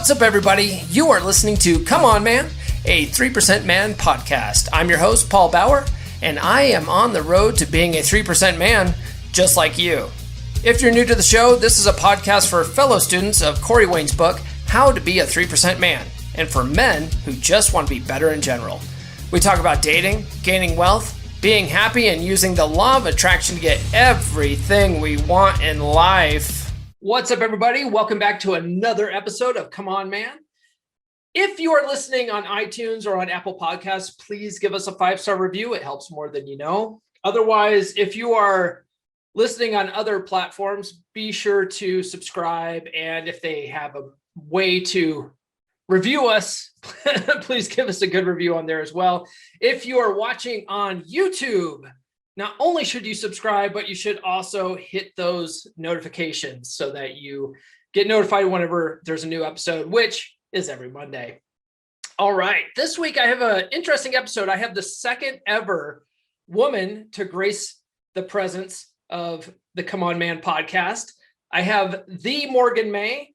What's up, everybody? You are listening to Come On Man, a 3% Man podcast. I'm your host, Paul Bauer, and I am on the road to being a 3% man just like you. If you're new to the show, this is a podcast for fellow students of Corey Wayne's book, How to Be a 3% Man, and for men who just want to be better in general. We talk about dating, gaining wealth, being happy, and using the law of attraction to get everything we want in life. What's up, everybody? Welcome back to another episode of Come On Man. If you are listening on iTunes or on Apple Podcasts, please give us a 5-star review. It helps more than you know. Otherwise, if you are listening on other platforms, be sure to subscribe. And if they have a way to review us, please give us a good review on there as well. If you are watching on YouTube, not only should you subscribe, but you should also hit those notifications so that you get notified whenever there's a new episode, which is every Monday. All right. This week, I have an interesting episode. I have the second ever woman to grace the presence of the Come On Man podcast. I have the Morgan May.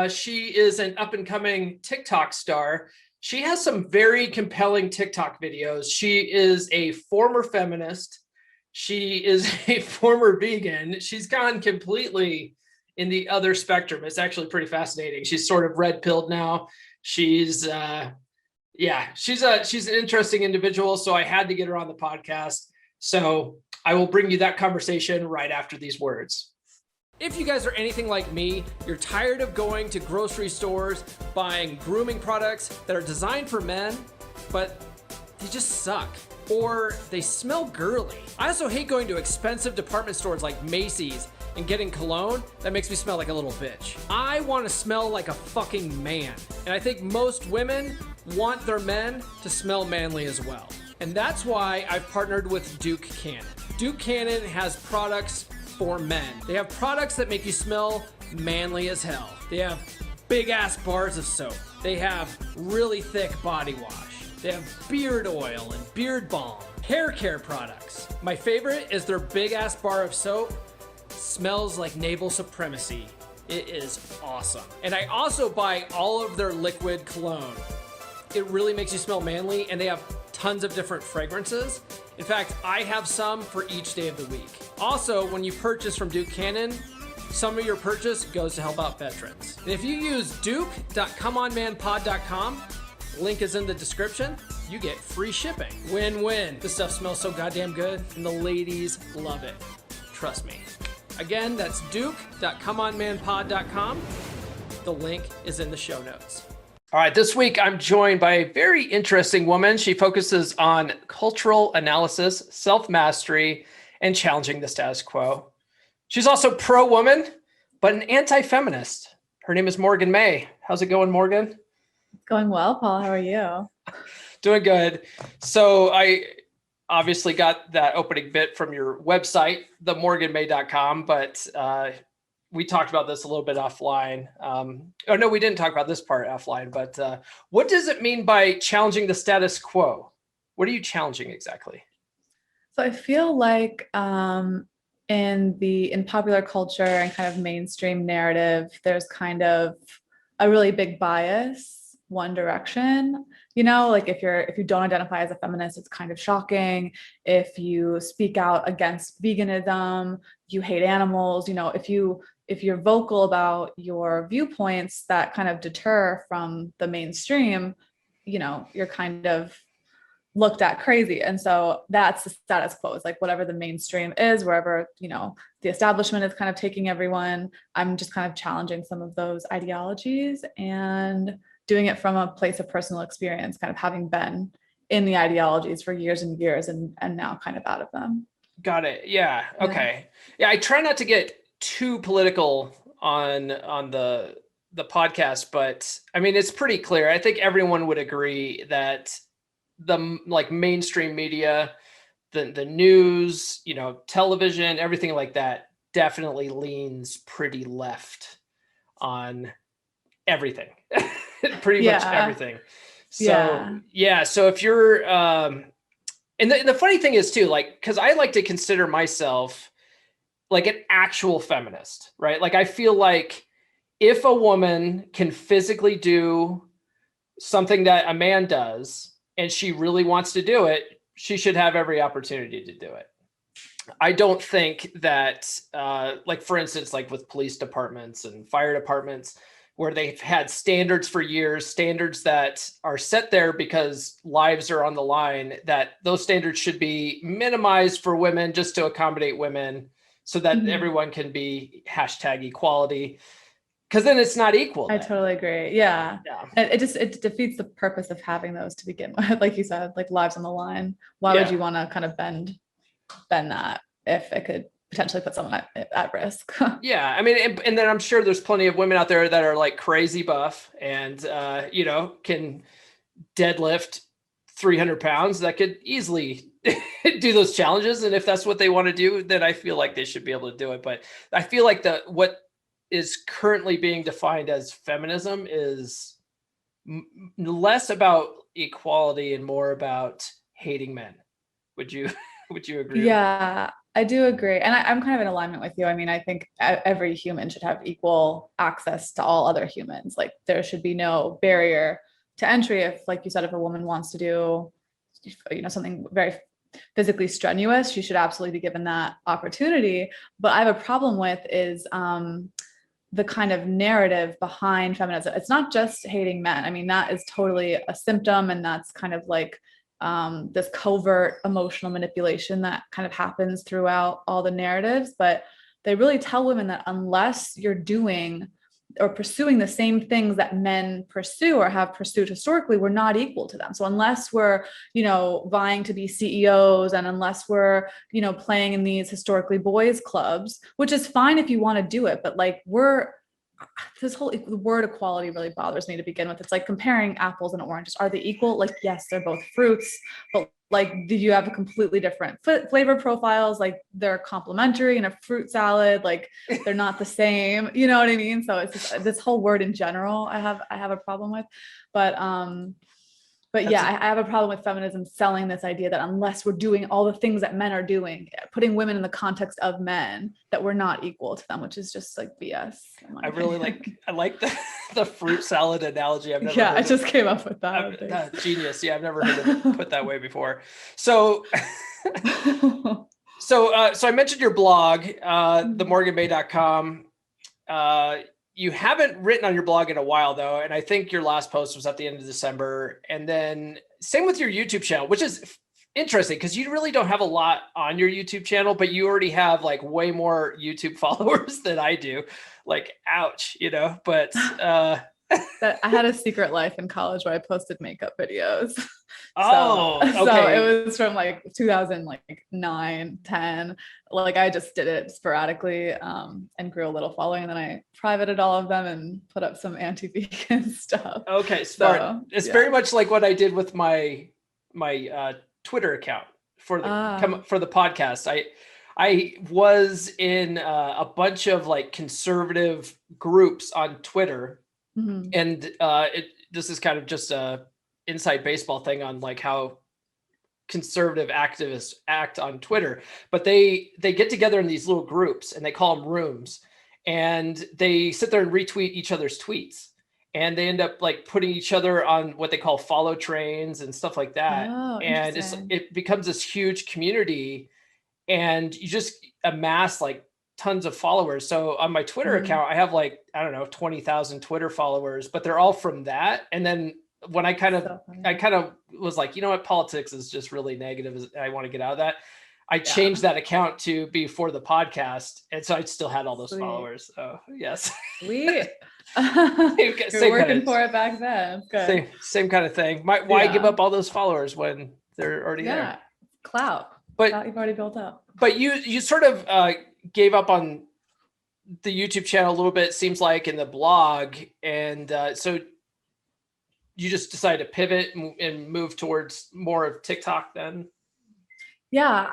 She is an up-and-coming TikTok star. She has some very compelling TikTok videos. She is a former feminist. She is a former vegan. She's gone completely in the other spectrum. It's actually pretty fascinating. She's sort of red-pilled now. She's an interesting individual. So I had to get her on the podcast. So I will bring you that conversation right after these words. If you guys are anything like me, you're tired of going to grocery stores, buying grooming products that are designed for men, but they just suck. Or they smell girly. I also hate going to expensive department stores like Macy's and getting cologne that makes me smell like a little bitch. I want to smell like a fucking man. And I think most women want their men to smell manly as well. And that's why I've partnered with Duke Cannon. Duke Cannon has products for men. They have products that make you smell manly as hell. They have big ass bars of soap. They have really thick body wash. They have beard oil and beard balm, hair care products. My favorite is their big ass bar of soap. Smells like naval supremacy. It is awesome. And I also buy all of their liquid cologne. It really makes you smell manly, and they have tons of different fragrances. In fact, I have some for each day of the week. Also, when you purchase from Duke Cannon, some of your purchase goes to help out veterans. And if you use duke.comeonmanpod.com, link is in the description, you get free shipping. Win-win. This stuff smells so goddamn good, and the ladies love it. Trust me. Again, that's duke.comeonmanpod.com. The link is in the show notes. All right, this week I'm joined by a very interesting woman. She focuses on cultural analysis, self-mastery, and challenging the status quo. She's also pro-woman, but an anti-feminist. Her name is Morgan May. How's it going, Morgan? Going well, Paul. How are you? Doing good. So I obviously got that opening bit from your website, themorganmay.com, but we talked about this a little bit offline. No, we didn't talk about this part offline, but what does it mean by challenging the status quo? What are you challenging exactly? So I feel like in popular culture and kind of mainstream narrative, there's kind of a really big bias one direction. You know, like if you don't identify as a feminist, it's kind of shocking. If you speak out against veganism, you hate animals, you know, if you're vocal about your viewpoints that kind of deter from the mainstream, you know, you're kind of looked at crazy. And so that's the status quo. It's like whatever the mainstream is, wherever, you know, the establishment is kind of taking everyone. I'm just kind of challenging some of those ideologies and doing it from a place of personal experience, kind of having been in the ideologies for years and years and now kind of out of them. Got it. Yeah. Okay. Yeah. I try not to get too political on the podcast, but I mean, it's pretty clear. I think everyone would agree that the like mainstream media, the news, you know, television, everything like that definitely leans pretty left on everything. Pretty much everything. So so if you're and the funny thing is too, like, because I like to consider myself like an actual feminist, right? Like I feel like if a woman can physically do something that a man does and she really wants to do it, she should have every opportunity to do it. I don't think that, like, for instance, like with police departments and fire departments, where they've had standards for years, standards that are set there because lives are on the line, that those standards should be minimized for women just to accommodate women so that everyone can be hashtag equality. Because then it's not equal. I totally agree. Yeah. It defeats the purpose of having those to begin with. Like you said, like lives on the line. Why would you want to kind of bend that if it could potentially put someone at risk? Yeah. I mean, and then I'm sure there's plenty of women out there that are like crazy buff and, can deadlift 300 pounds that could easily do those challenges. And if that's what they want to do, then I feel like they should be able to do it. But I feel like what is currently being defined as feminism is less about equality and more about hating men. Would you agree? Yeah, I do agree. And I'm kind of in alignment with you. I mean, I think every human should have equal access to all other humans. Like there should be no barrier to entry if, like you said, if a woman wants to do, something very physically strenuous, she should absolutely be given that opportunity. But I have a problem with is the kind of narrative behind feminism. It's not just hating men. I mean, that is totally a symptom, and that's kind of like this covert emotional manipulation that kind of happens throughout all the narratives. But they really tell women that unless you're doing or pursuing the same things that men pursue or have pursued historically, we're not equal to them. So unless we're, vying to be CEOs, and unless we're, playing in these historically boys clubs, which is fine if you want to do it, but like the word equality really bothers me to begin with. It's like comparing apples and oranges. Are they equal? Like, yes, they're both fruits, but like, do you have a completely different flavor profiles? Like they're complementary in a fruit salad. Like they're not the same. You know what I mean? So it's just, this whole word in general, I have a problem with, but yeah, I have a problem with feminism selling this idea that unless we're doing all the things that men are doing, putting women in the context of men, that we're not equal to them, which is just like BS. I really like the fruit salad analogy. I've never I just came up with that. Genius. Yeah, I've never heard it put that way before. So I mentioned your blog, themorganbay.com. You haven't written on your blog in a while though. And I think your last post was at the end of December. And then same with your YouTube channel, which is interesting because you really don't have a lot on your YouTube channel, but you already have like way more YouTube followers than I do. Like, ouch, but, I had a secret life in college where I posted makeup videos. So it was from like 2009, 10. Like I just did it sporadically and grew a little following. And then I privated all of them and put up some anti-vegan stuff. Okay, smart. So, it's very much like what I did with my Twitter account for the podcast. I was in a bunch of like conservative groups on Twitter. Mm-hmm. And this is kind of just a inside baseball thing on like how conservative activists act on Twitter, but they get together in these little groups and they call them rooms, and they sit there and retweet each other's tweets, and they end up like putting each other on what they call follow trains and stuff like that. And it becomes this huge community, and you just amass like tons of followers. So on my Twitter account, I have like, I don't know, 20,000 Twitter followers, but they're all from that. And then when I kind of was like, you know what, politics is just really negative. I want to get out of that. I changed that account to be for the podcast. And so I still had all those followers. So yes. Sweet. You're working for it back then. Good. Same kind of thing. Why give up all those followers when they're already there? Clout. But you've already built up. But you sort of gave up on the YouTube channel a little bit, it seems like, in the blog. And so you just decided to pivot and move towards more of TikTok then? Yeah,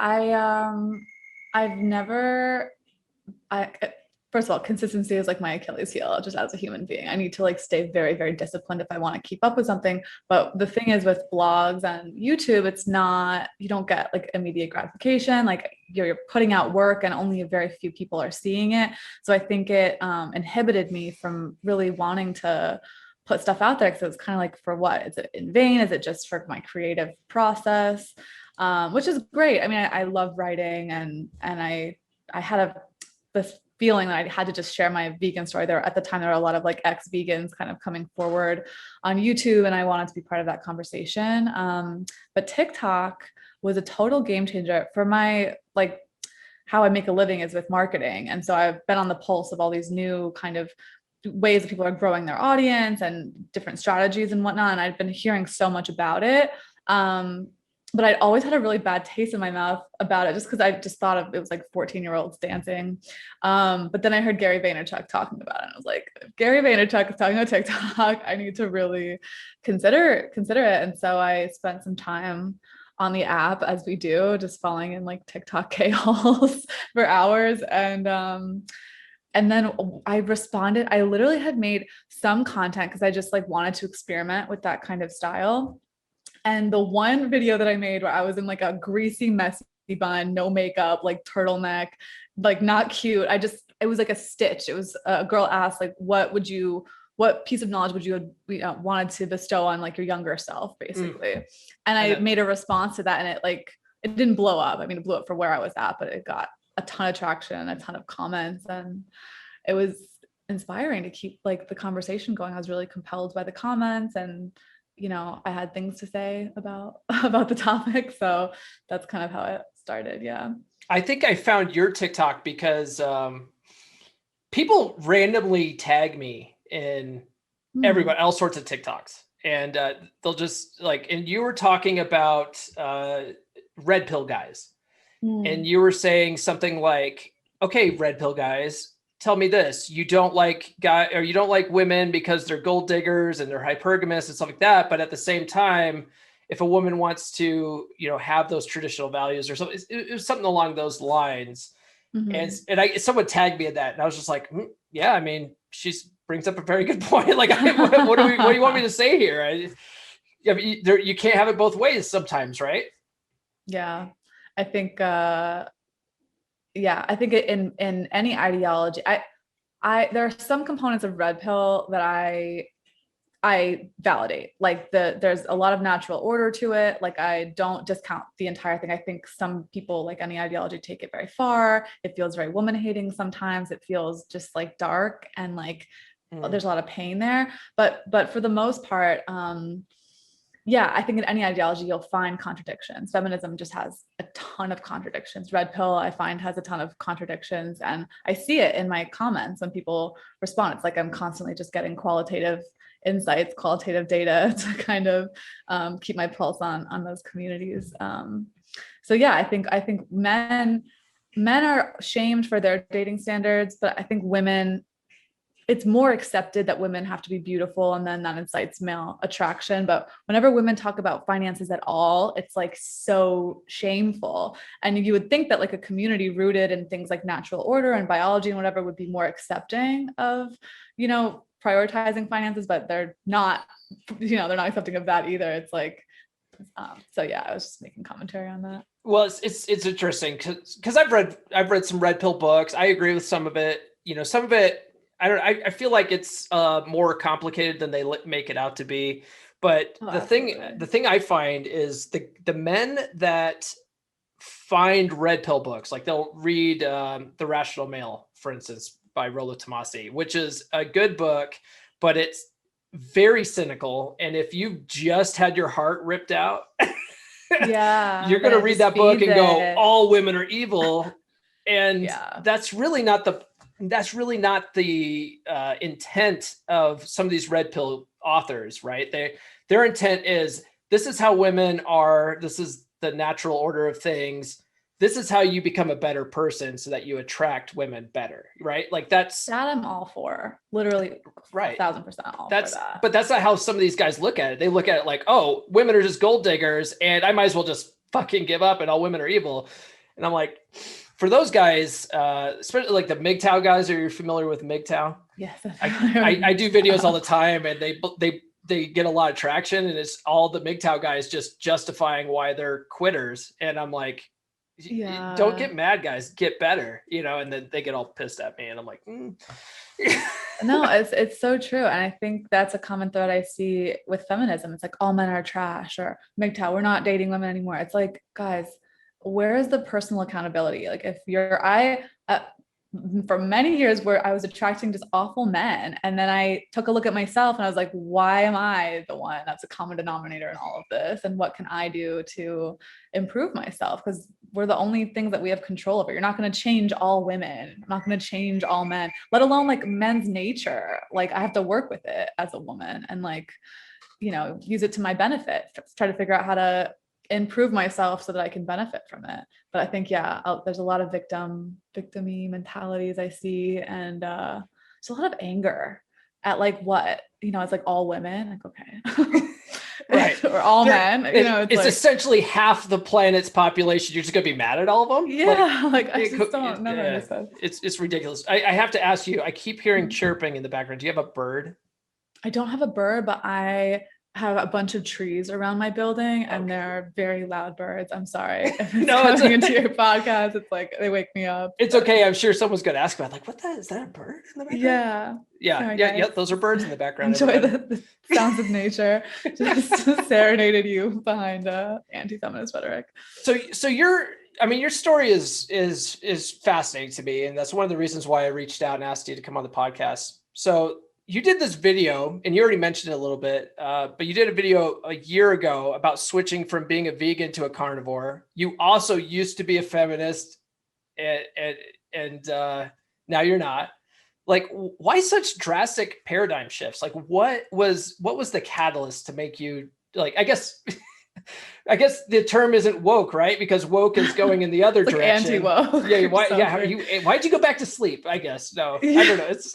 first of all, consistency is like my Achilles heel just as a human being. I need to like stay very, very disciplined if I want to keep up with something. But the thing is with blogs and YouTube, it's not, you don't get like immediate gratification. Like you're putting out work and only a very few people are seeing it. So I think it inhibited me from really wanting to put stuff out there, because it's kind of like, for what? Is it in vain? Is it just for my creative process? Which is great. I mean, I love writing, and I had this feeling that I had to just share my vegan story. There at the time, there were a lot of like ex-vegans kind of coming forward on YouTube, and I wanted to be part of that conversation. But TikTok was a total game changer for my, like, how I make a living is with marketing. And so I've been on the pulse of all these new kind of ways that people are growing their audience and different strategies and whatnot. And I've been hearing so much about it. But I'd always had a really bad taste in my mouth about it, just because I just thought of it was like 14-year-olds dancing. But then I heard Gary Vaynerchuk talking about it, and I was like, if Gary Vaynerchuk is talking about TikTok, I need to really consider it. And so I spent some time on the app, as we do, just falling in like TikTok chaos for hours. And then I responded. I literally had made some content because I just like wanted to experiment with that kind of style. And the one video that I made where I was in like a greasy, messy bun, no makeup, like turtleneck, like not cute. It was like a stitch. It was a girl asked like, what piece of knowledge would you wanted to bestow on like your younger self, basically. And I made a response to that, and it didn't blow up. I mean, it blew up for where I was at, but it got a ton of traction, a ton of comments, and it was inspiring to keep like the conversation going. I was really compelled by the comments, and I had things to say about the topic. So that's kind of how it started. Yeah. I think I found your TikTok because people randomly tag me in everybody, all sorts of TikToks. And they'll just like, and you were talking about red pill guys. And you were saying something like, okay, red pill guys, tell me this, you don't like women because they're gold diggers and they're hypergamous and stuff like that. But at the same time, if a woman wants to, have those traditional values or something, it was something along those lines. And someone tagged me in that, and I was just like, yeah, I mean, she brings up a very good point. Like, what do you want me to say here? You can't have it both ways sometimes, right? Yeah, I think, I think in any ideology, there are some components of red pill that I validate. Like there's a lot of natural order to it. Like I don't discount the entire thing. I think some people, like any ideology, take it very far. It feels very woman hating sometimes. It feels just like dark, and like there's a lot of pain there. But for the most part, I think in any ideology, you'll find contradictions. Feminism just has a ton of contradictions. Red pill, I find, has a ton of contradictions. And I see it in my comments when people respond. It's like I'm constantly just getting qualitative insights, qualitative data to kind of keep my pulse on those communities. I think men are shamed for their dating standards, but I think women, it's more accepted that women have to be beautiful, and then that incites male attraction. But whenever women talk about finances at all, it's like so shameful. And you would think that like a community rooted in things like natural order and biology and whatever would be more accepting of, prioritizing finances, but they're not accepting of that either. It's like, I was just making commentary on that. Well, it's interesting because I've read some red pill books. I agree with some of it. Some of it, I feel like it's more complicated than they make it out to be. But the thing I find is the men that find red pill books, like they'll read The Rational Male, for instance, by Rollo Tomassi, which is a good book, but it's very cynical. And if you've just had your heart ripped out, you're going to read that book and go, all women are evil. And that's really not the intent of some of these red pill authors, right? Their intent is, this is how women are. This is the natural order of things. This is how you become a better person so that you attract women better, right? Like that I'm all for, literally, right? 1,000% all for that. But that's not how some of these guys look at it. They look at it like, oh, women are just gold diggers, and I might as well just fucking give up, and all women are evil. And I'm like, for those guys, especially like the MGTOW guys, are you familiar with MGTOW? Yes. I do videos all the time, and they get a lot of traction, and it's all the MGTOW guys just justifying why they're quitters. And I'm like, don't get mad, guys, get better, and then they get all pissed at me, and I'm like, No, it's so true. And I think that's a common thread I see with feminism. It's like all men are trash, or MGTOW, we're not dating women anymore. It's like, guys, where is the personal accountability? Like if for many years where I was attracting just awful men, and then I took a look at myself and I was like, why am I the one that's a common denominator in all of this? And what can I do to improve myself? Because we're the only things that we have control over. You're not going to change all women. I'm not going to change all men, let alone like men's nature. Like I have to work with it as a woman and like, use it to my benefit, try to figure out how to improve myself so that I can benefit from it. But I think, there's a lot of victim-y mentalities I see. And there's a lot of anger at like, what, it's like all women, like, okay. Right. Or all men, it's like, essentially half the planet's population. You're just gonna be mad at all of them. Yeah. Like I just don't know. It's ridiculous. I have to ask you, I keep hearing chirping in the background. Do you have a bird? I don't have a bird, but I have a bunch of trees around my building, and they're very loud birds. I'm sorry. If it's coming into your podcast, it's like they wake me up. It's okay. I'm sure someone's gonna ask about, like, is that a bird in the background? Yeah. Those are birds in the background. Enjoy the sounds of nature. Just serenaded you behind anti-feminist rhetoric. So your story is fascinating to me, and that's one of the reasons why I reached out and asked you to come on the podcast. So you did this video, and you already mentioned it a little bit, but you did a video a year ago about switching from being a vegan to a carnivore. You also used to be a feminist, and now you're not. Like, why such drastic paradigm shifts? Like, what was the catalyst to make you, like, I guess the term isn't woke, right? Because woke is going in the other like direction. Anti-woke. Yeah. Why'd you go back to sleep? I guess. No, I don't know. It's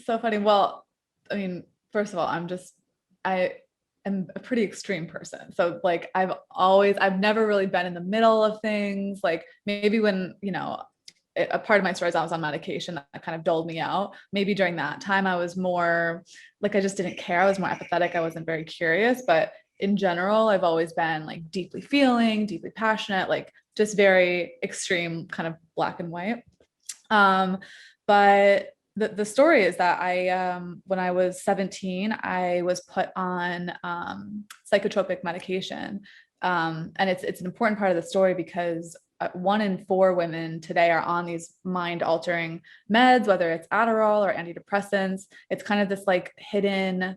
so funny. Well, I mean, first of all, I am a pretty extreme person. So like, I've never really been in the middle of things. Like maybe when, a part of my story is I was on medication that kind of doled me out. Maybe during that time, I was more like, I just didn't care. I was more apathetic. I wasn't very curious, but in general, I've always been like deeply feeling, deeply passionate, like just very extreme, kind of black and white. But the story is that when I was 17, I was put on psychotropic medication. And it's an important part of the story because 1 in 4 women today are on these mind altering meds, whether it's Adderall or antidepressants. It's kind of this like hidden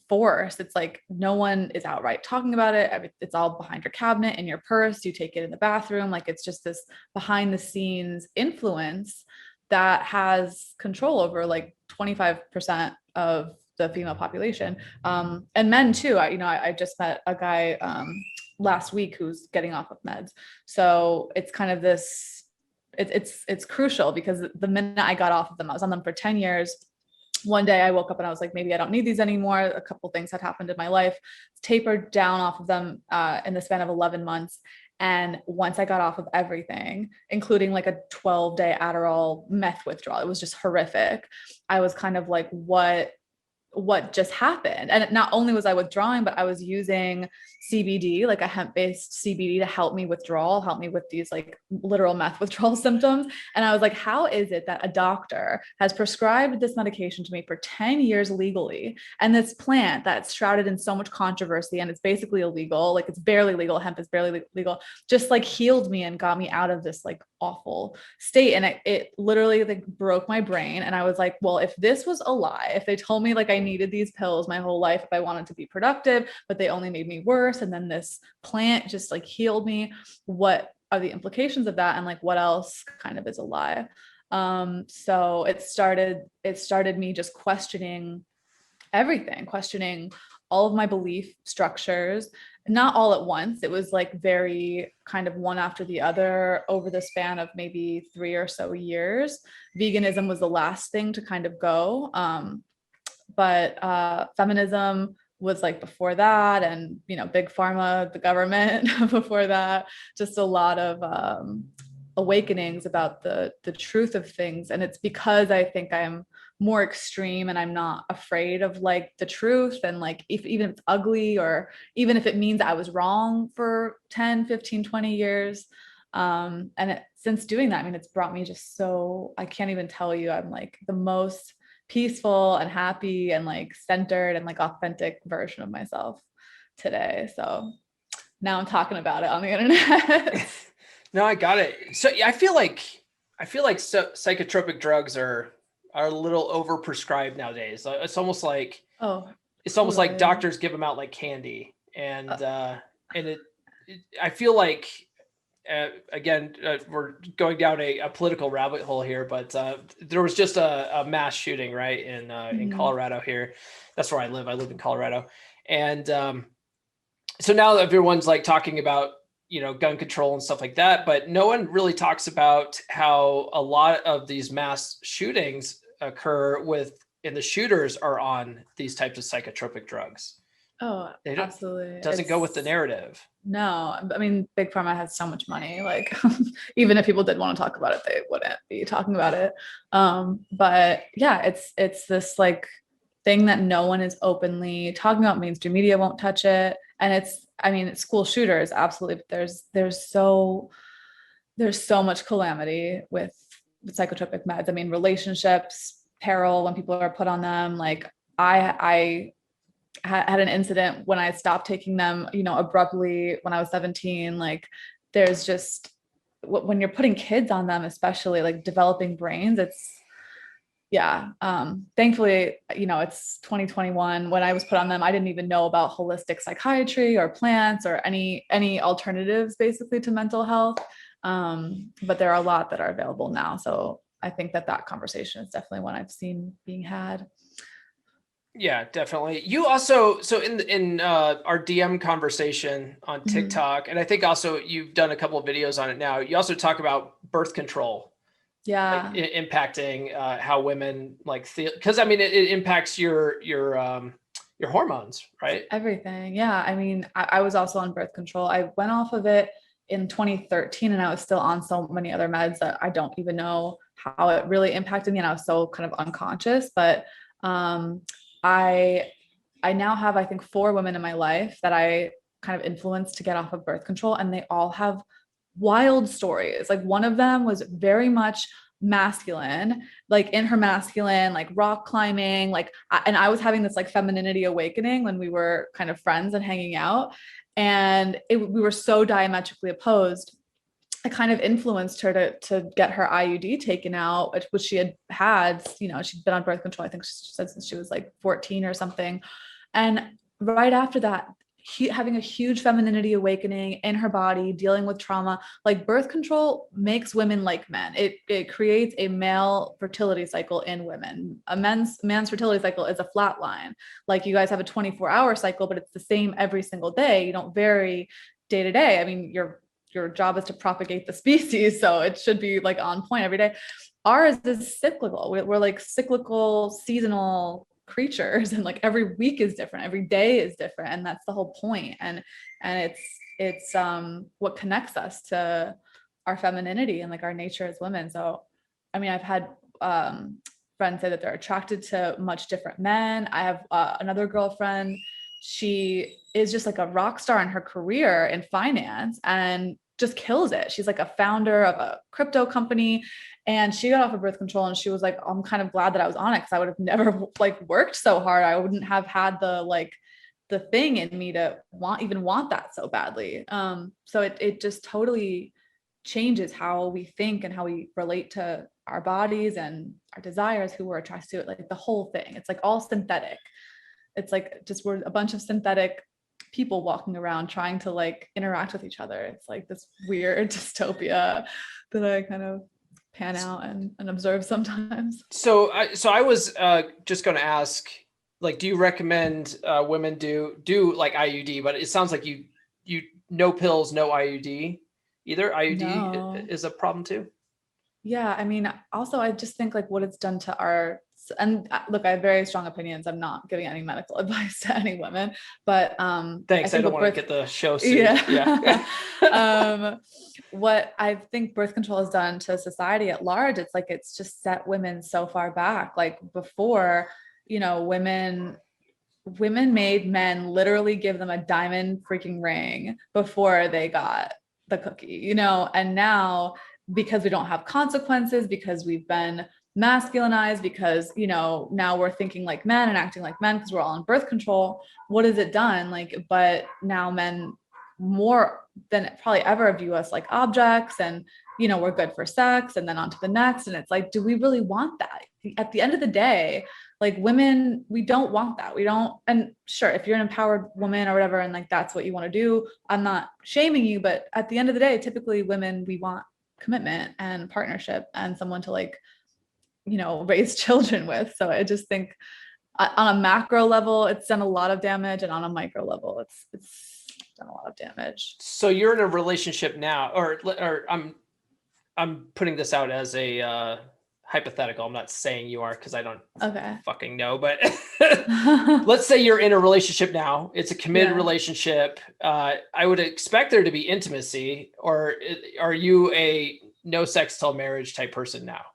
force. It's like no one is outright talking about it. It's all behind your cabinet, in your purse. You take it in the bathroom. Like it's just this behind the scenes influence that has control over like 25% of the female population, and men too. I just met a guy last week who's getting off of meds. So it's kind of this, it's crucial because the minute I got off of them, I was on them for 10 years. One day I woke up and I was like, maybe I don't need these anymore. A couple things had happened in my life, tapered down off of them in the span of 11 months. And once I got off of everything, including like a 12-day Adderall meth withdrawal, it was just horrific. I was kind of like, what just happened? And not only was I withdrawing, but I was using CBD, like a hemp-based CBD, to help me with these like literal meth withdrawal symptoms. And I was like, how is it that a doctor has prescribed this medication to me for 10 years legally, and this plant that's shrouded in so much controversy and it's basically illegal, like it's barely legal, hemp is barely legal, just like healed me and got me out of this like awful state? And it literally like broke my brain. And I was like, well, if this was a lie, if they told me like I needed these pills my whole life if I wanted to be productive, but they only made me worse, and then this plant just like healed me, what are the implications of that? And like, what else kind of is a lie? So it started me just questioning everything, questioning all of my belief structures, not all at once. It was like very kind of one after the other over the span of maybe 3 or so years. Veganism was the last thing to kind of go. But feminism was like before that, and big pharma, the government before that, just a lot of awakenings about the truth of things. And it's because I think I'm more extreme and I'm not afraid of like the truth, and like if even if it's ugly, or even if it means I was wrong for 10, 15, 20 years. Since doing that, I mean, it's brought me just so, I can't even tell you, I'm like the most peaceful and happy and like centered and like authentic version of myself today. So now I'm talking about it on the internet. No, I got it. So yeah, I feel like psychotropic drugs are a little overprescribed nowadays. Oh, It's almost like totally. doctors give them out like candy, and I feel like again, we're going down a political rabbit hole here, but there was just a mass shooting, right, in Mhm. Colorado here. That's where I live. I live in Colorado, and so now everyone's like talking about gun control and stuff like that, but no one really talks about how a lot of these mass shootings occur and the shooters are on these types of psychotropic drugs. Oh, They don't absolutely. Doesn't go with the narrative. No, I mean, Big Pharma has so much money. Like, even if people did want to talk about it, they wouldn't be talking about it. But yeah, it's this like thing that no one is openly talking about. Mainstream media won't touch it, and I mean, it's school shooters, absolutely. But there's so much calamity with psychotropic meds. I mean, relationships, peril when people are put on them. Like, I had an incident when I stopped taking them, abruptly when I was 17. Like, there's just, when you're putting kids on them, especially like developing brains, it's, yeah. Thankfully, it's 2021. When I was put on them, I didn't even know about holistic psychiatry or plants or any alternatives basically to mental health. But there are a lot that are available now. So I think that conversation is definitely one I've seen being had. Yeah, definitely. You also, so in our DM conversation on Mhm. TikTok, and I think also you've done a couple of videos on it now. You also talk about birth control, like Yeah. impacting how women like feel, because I mean it impacts your hormones, right? Everything. Yeah. I mean, I was also on birth control. I went off of it in 2013, and I was still on so many other meds that I don't even know how it really impacted me. And I was so kind of unconscious. But um, I I now have, I think, 4 women in my life that I kind of influenced to get off of birth control, and they all have wild stories. Like, one of them was very much masculine, like in her masculine, like rock climbing, like, and I was having this like femininity awakening when we were kind of friends and hanging out, and we were so diametrically opposed. I kind of influenced her to get her IUD taken out, which she had, she'd been on birth control, I think she said, since she was like 14 or something. And right after that, having a huge femininity awakening in her body, dealing with trauma. Like, birth control makes women like men. It creates a male fertility cycle in women. A man's fertility cycle is a flat line. Like, you guys have a 24-hour cycle, but it's the same every single day. You don't vary day to day. I mean, your job is to propagate the species, so it should be like on point every day. Ours is cyclical. We're like cyclical, seasonal creatures, and like every week is different, every day is different, and that's the whole point. And it's what connects us to our femininity and like our nature as women. So I mean, I've had friends say that they're attracted to much different men. I have another girlfriend, she is just like a rock star in her career in finance and just kills it. She's like a founder of a crypto company, and she got off of birth control, and she was like, I'm kind of glad that I was on it, because I would have never like worked so hard. I wouldn't have had the thing in me to want that so badly. So it just totally changes how we think and how we relate to our bodies and our desires, who we're attracted to, like the whole thing. It's like all synthetic. It's like just we're a bunch of synthetic people walking around trying to like interact with each other. It's like this weird dystopia that I kind of pan out and observe sometimes. So I was just going to ask, like, do you recommend women do like IUD? But it sounds like you no pills, no IUD either. IUD No. is a problem too. Yeah, I mean, also I just think like what it's done to our And look, I have very strong opinions. I'm not giving any medical advice to any women, but thanks. I don't want to get the show sued. Yeah. What I think birth control has done to society at large, it's like it's just set women so far back. Like before, women made men literally give them a diamond freaking ring before they got the cookie, and now, because we don't have consequences, because we've been masculinized, because now we're thinking like men and acting like men because we're all on birth control, what has it done? But now men more than probably ever view us like objects, and we're good for sex, and then on to the next. And it's like, do we really want that? At the end of the day, like women, we don't want that. We don't. And sure, if you're an empowered woman or whatever, and like that's what you want to do, I'm not shaming you, but at the end of the day, typically women, we want commitment and partnership and someone to raise children with. So I just think on a macro level, it's done a lot of damage, and on a micro level, it's done a lot of damage. So you're in a relationship now, or I'm putting this out as a hypothetical. I'm not saying you are, because I don't fucking know, but let's say you're in a relationship now. It's a committed relationship. I would expect there to be intimacy, or are you a no sex till marriage type person now?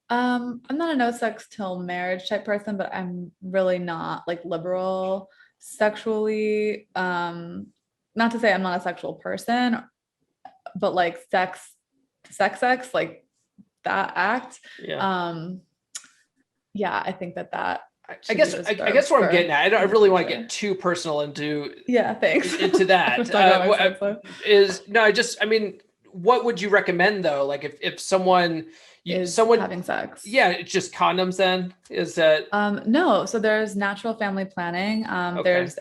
I'm not a no sex till marriage type person, but I'm really not like liberal sexually. Not to say I'm not a sexual person, but like sex, like that act. I think that I guess what I'm getting at, I really want to get too personal into thanks into that. What would you recommend though? Like if someone having sex, it's just condoms, then is that no. So there's natural family planning. There's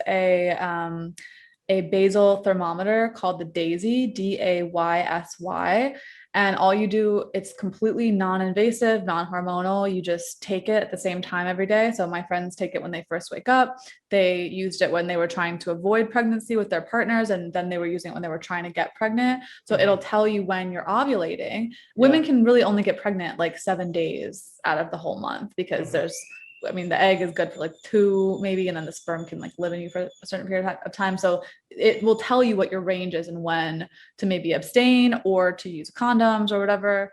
a basal thermometer called the Daisy, DAYSY. And all you do, it's completely non-invasive, non-hormonal. You just take it at the same time every day. So my friends take it when they first wake up. They used it when they were trying to avoid pregnancy with their partners, and then they were using it when they were trying to get pregnant. So it'll tell you when you're ovulating. Women can really only get pregnant like 7 days out of the whole month, because the egg is good for like 2 maybe, and then the sperm can like live in you for a certain period of time. So it will tell you what your range is and when to maybe abstain or to use condoms or whatever.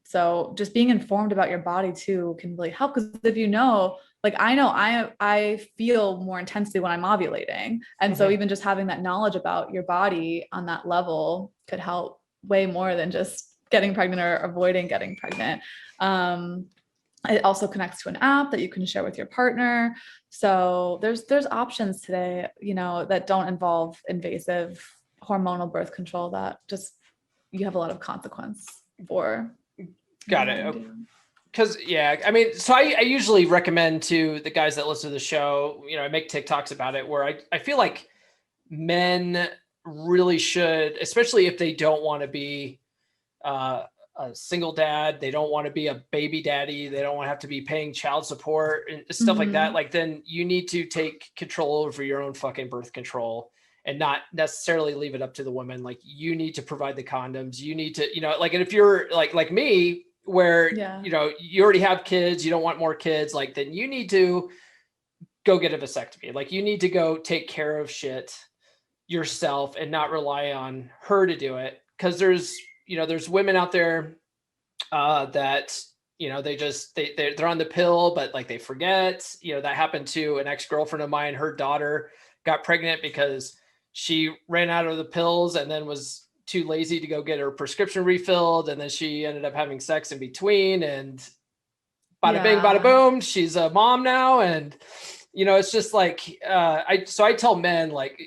So just being informed about your body too can really help, because if like I know I feel more intensely when I'm ovulating. And so even just having that knowledge about your body on that level could help way more than just getting pregnant or avoiding getting pregnant. It also connects to an app that you can share with your partner. So there's options today, that don't involve invasive hormonal birth control, that just you have a lot of consequence for. Got it. Because so I usually recommend to the guys that listen to the show, I make TikToks about it, where I feel like men really should, especially if they don't want to be a single dad, they don't want to be a baby daddy, they don't want to have to be paying child support and stuff like that. Like, then you need to take control over your own fucking birth control and not necessarily leave it up to the woman. Like, you need to provide the condoms. You need to, and if you're like me, where, you already have kids, you don't want more kids, like, then you need to go get a vasectomy. Like, you need to go take care of shit yourself and not rely on her to do it. Cause there's women out there that, they're on the pill, but like they forget, that happened to an ex-girlfriend of mine. Her daughter got pregnant because she ran out of the pills and then was too lazy to go get her prescription refilled. And then she ended up having sex in between, and bada bing, bada boom, she's a mom now. And, it's just like, I tell men, like,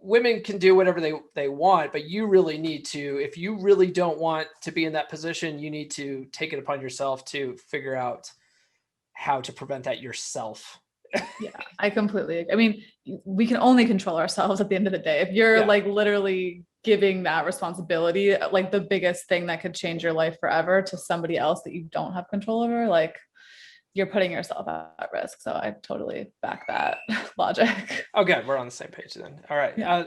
women can do whatever they want, but you really need to, if you really don't want to be in that position, you need to take it upon yourself to figure out how to prevent that yourself. Yeah, I completely, we can only control ourselves at the end of the day. If you're like literally giving that responsibility, like the biggest thing that could change your life forever, to somebody else that you don't have control over, like, you're putting yourself at risk. So I totally back that logic. Oh, good. We're on the same page then. All right. Yeah.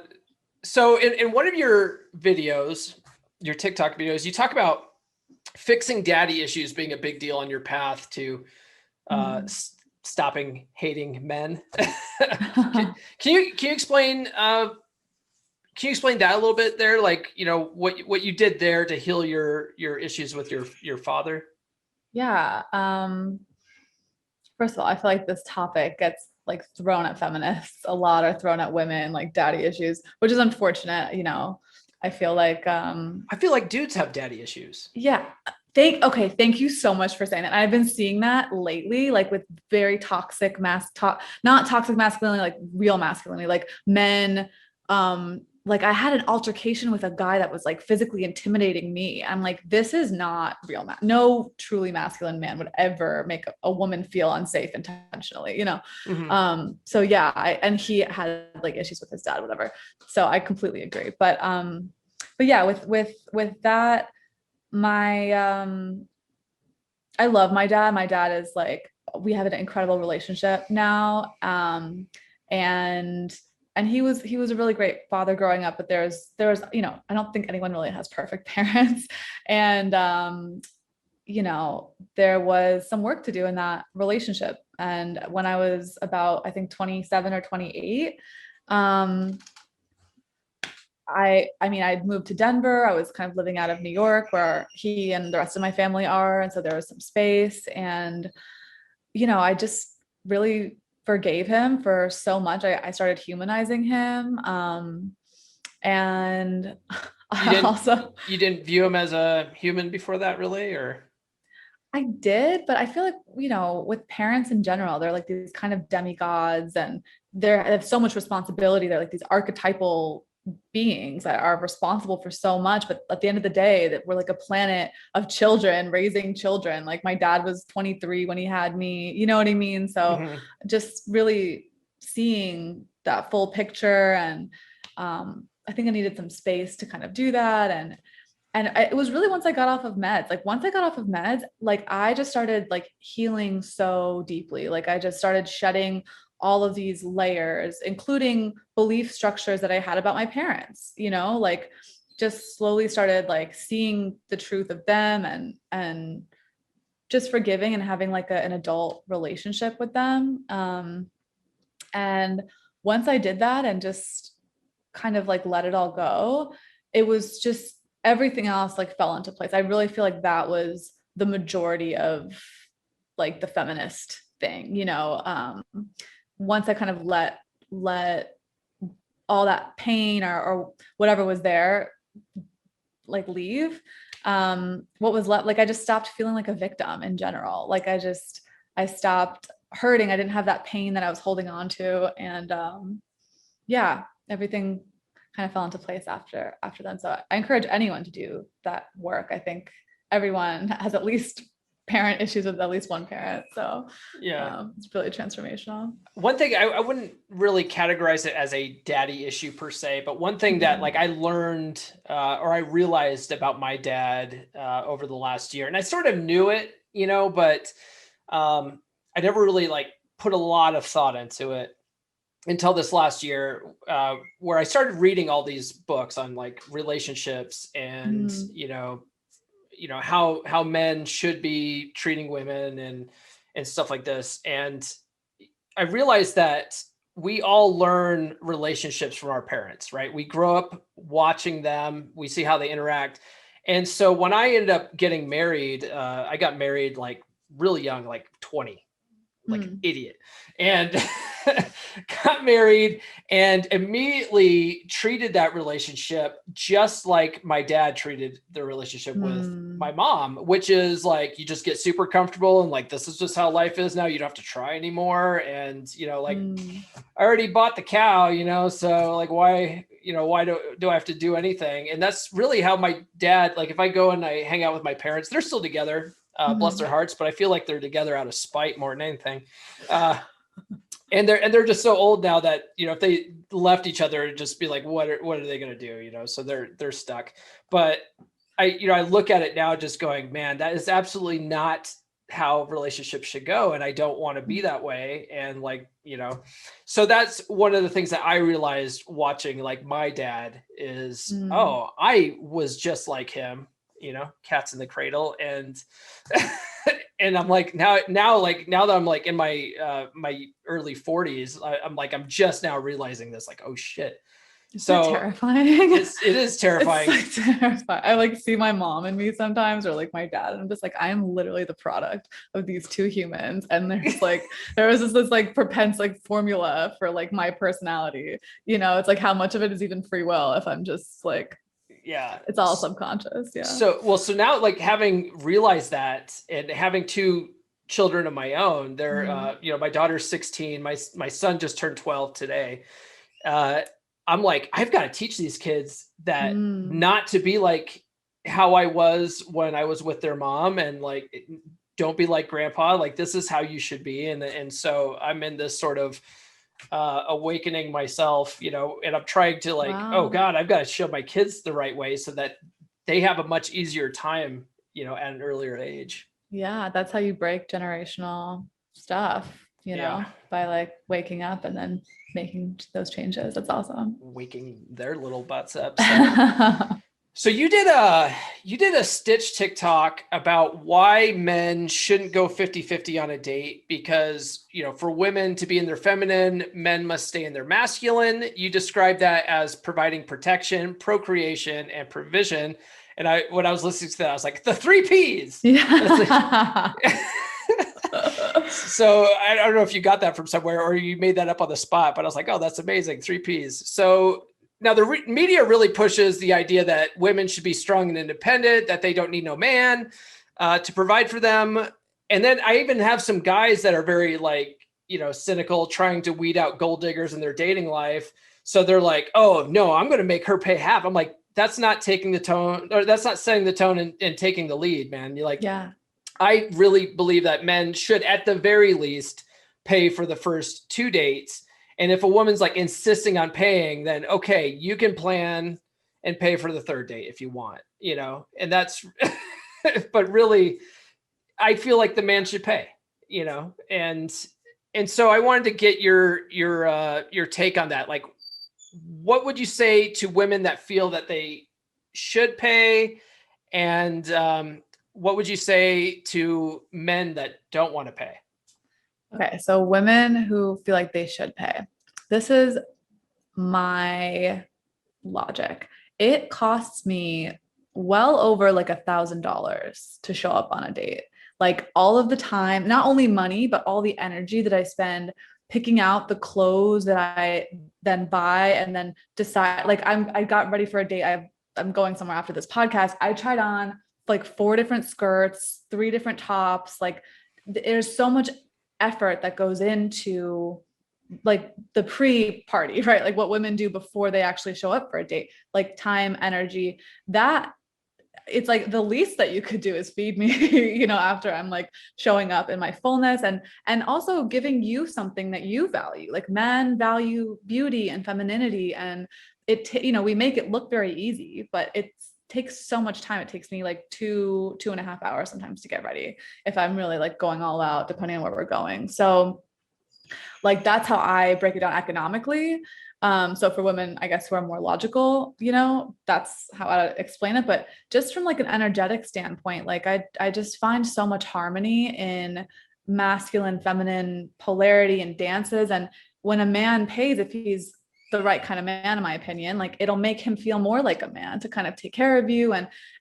So in one of your videos, your TikTok videos, you talk about fixing daddy issues being a big deal on your path to Mm. stopping hating men. Can you explain that a little bit there? Like, what you did there to heal your issues with your father? Yeah. First of all, I feel like this topic gets like thrown at feminists a lot, or thrown at women, like daddy issues, which is unfortunate. I feel like dudes have daddy issues. yeah. Thank you so much for saying that. I've been seeing that lately, like with very toxic not toxic masculinity, like real masculinity, like men. Like I had an altercation with a guy that was like physically intimidating me. I'm like, this is not real. No truly masculine man would ever make a woman feel unsafe intentionally, Mm-hmm. So yeah, and he had like issues with his dad, whatever. So I completely agree. But yeah, with that, my I love my dad. My dad is like, we have an incredible relationship now. And he was a really great father growing up, but there was I don't think anyone really has perfect parents. And there was some work to do in that relationship. And when I was about, I think, 27 or 28, um I mean, I'd moved to Denver. I was kind of living out of New York where he and the rest of my family are. And so there was some space. And, I just really forgave him for so much. I started humanizing him. And You I didn't also, you didn't view him as a human before that, really, or? I did, but I feel like, with parents in general, they're like these kind of demigods, and they have so much responsibility. They're like these archetypal beings that are responsible for so much. But at the end of the day, that we're like a planet of children raising children. Like my dad was 23 when he had me, you know what I mean? So Mm-hmm. just really seeing that full picture. And I think I needed some space to kind of do that. It was really once I got off of meds. Like once I got off of meds, like I just started like healing so deeply. Like I just started shedding all of these layers, including belief structures that I had about my parents, like just slowly started like seeing the truth of them, and just forgiving and having like an adult relationship with them. And once I did that and just kind of like let it all go, it was just everything else like fell into place. I really feel like that was the majority of like the feminist thing, once I kind of let all that pain or whatever was there like leave, what was left, like I just stopped feeling like a victim in general. Like I stopped hurting. I didn't have that pain that I was holding on to. And yeah, everything kind of fell into place after then. So I encourage anyone to do that work. I think everyone has at least parent issues with at least one parent. So Yeah. it's really transformational. One thing, I wouldn't really categorize it as a daddy issue per se, but one thing that like I learned or I realized about my dad over the last year, and I sort of knew it, but I never really like put a lot of thought into it until this last year, where I started reading all these books on like relationships and, how men should be treating women and stuff like this. And I realized that we all learn relationships from our parents, right? We grow up watching them, we see how they interact. And so when I ended up getting married, I got married like really young, like 20, like an idiot, and got married and immediately treated that relationship just like my dad treated the relationship with my mom, which is like, you just get super comfortable and like, this is just how life is now. You don't have to try anymore. And, like I already bought the cow, so like, why do I have to do anything? And that's really how my dad, like if I go and I hang out with my parents, they're still together. Bless their hearts, but I feel like they're together out of spite more than anything. And they're just so old now that, if they left each other, it'd just be like, what are they going to do? So they're stuck. But I look at it now just going, man, that is absolutely not how relationships should go. And I don't want to be that way. And like, so that's one of the things that I realized watching like my dad is, oh, I was just like him, cats in the cradle. And and I'm like, now that I'm like in my my early 40s, I'm like, I'm just now realizing this, like, oh shit. Isn't it So terrifying? it is terrifying. It's so terrifying. I like see my mom and me sometimes, or like my dad, and I'm just like, I am literally the product of these two humans. And there's like, there was this like like formula for like my personality. You know, it's like how much of it is even free will if I'm just like, Yeah. it's all subconscious. Yeah. So now, like, having realized that and having two children of my own, they're you know, my daughter's 16, my son just turned 12 today. uh I'm like, I've got to teach these kids that not to be like how I was when I was with their mom, and like, don't be like grandpa, like this is how you should be. And so I'm in this sort of awakening myself, you know, and I'm trying to like, oh Wow. God, I've got to show my kids the right way so that they have a much easier time, you know, at an earlier age. Yeah, that's how you break generational stuff, you Yeah. know, by like waking up and then making those changes. That's awesome. Waking their little butts up. So you did a Stitch TikTok about why men shouldn't go 50-50 on a date, because, you know, for women to be in their feminine, men must stay in their masculine. You described that as providing protection, procreation, and provision. And when I was listening to that, I was like, the three P's. Yeah. So I don't know if you got that from somewhere or you made that up on the spot, but I was like, oh, that's amazing. Three P's. So now the media really pushes the idea that women should be strong and independent, that they don't need no man to provide for them. And then I even have some guys that are very like, you know, cynical, trying to weed out gold diggers in their dating life. So they're like, oh no, I'm going to make her pay half. I'm like, that's not taking the tone, or that's not setting the tone and taking the lead, man. You're like, Yeah. I really believe that men should at the very least pay for the first two dates. And if a woman's like insisting on paying, then okay, you can plan and pay for the third date if you want, you know, and that's, but really, I feel like the man should pay, you know, and so I wanted to get your take on that. Like, what would you say to women that feel that they should pay, and what would you say to men that don't want to pay? Okay. So women who feel like they should pay. This is my logic. It costs me well over like $1,000 to show up on a date. Like all of the time, not only money, but all the energy that I spend picking out the clothes that I then buy and then decide. Like I got ready for a date. I'm going somewhere after this podcast. I tried on like 4 different skirts, 3 different tops. Like there's so much effort that goes into like the pre-party, right? Like what women do before they actually show up for a date, like time, energy, that it's like the least that you could do is feed me, you know, after I'm like showing up in my fullness, and also giving you something that you value. Like men value beauty and femininity, and you know, we make it look very easy, but it takes so much time. It takes me like 2.5 hours sometimes to get ready if I'm really like going all out, depending on where we're going. So like that's how I break it down economically. So for women, I guess, who are more logical, you know, that's how I explain it. But just from like an energetic standpoint, like I just find so much harmony in masculine, feminine polarity and dances. And when a man pays, if he's the right kind of man, in my opinion, like it'll make him feel more like a man to kind of take care of you.